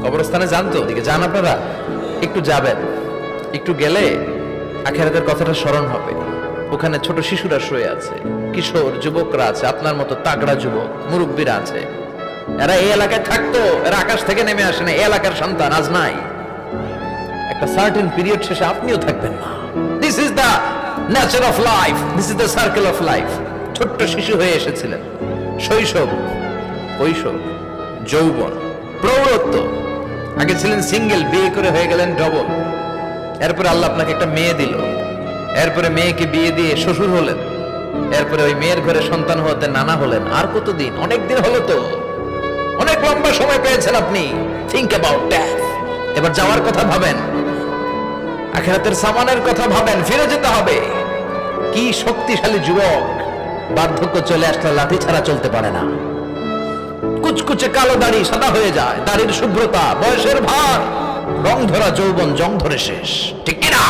কবরস্থানে যান তো, ওদিকে যান আপনারা, একটু যাবেন, একটু গেলে আখিরাতের কথাটা স্মরণ হবে। ওখানে ছোট শিশুরা শুয়ে আছে, কিশোর যুবকরা আছে, আপনার মতো তাগড়া যুবক মুরব্বীরা আছে। এরা এই এলাকায় থাকতো, এরা আকাশ থেকে নেমে আসে না, এই এলাকার সন্তান আজ নাই। একটা সার্টেন পিরিয়ড শেষে আপনিও থাকবেন না। This is the nature of life, this is the circle of life. ছোট্ট শিশু হয়ে এসেছিলেন, শৈশব, কৈশোর, যৌবন, প্রৌঢ়ত্ব। আগে ছিলেন সিঙ্গেল, বিয়ে করে হয়ে গেলেন ডবল। এরপরে আল্লাহ আপনাকে একটা মেয়ে দিল, এরপরে মেয়েকে বিয়ে দিয়ে শ্বশুর হলেন, এরপরে ওই মেয়ের ঘরে সন্তান হতে নানা হলেন। আর কতদিন? অনেক দিন হলো তো, অনেক লম্বা সময় পেয়েছেন আপনি। Think about death. এবার যাওয়ার কথা ভাবেন, আখিরাতের সামানের কথা ভাবেন, ফিরে যেতে হবে। কি শক্তিশালী যুবক, বার্ধক্য চলে আসলে লাঠি ছাড়া চলতে পারে না। কুচকুচে কালো দাড়ি সাদা হয়ে যায়, দাড়ির শুভ্রতা, বয়সের ভার, রং ধরা যৌবন জং ধরে শেষ, ঠিক কিনা?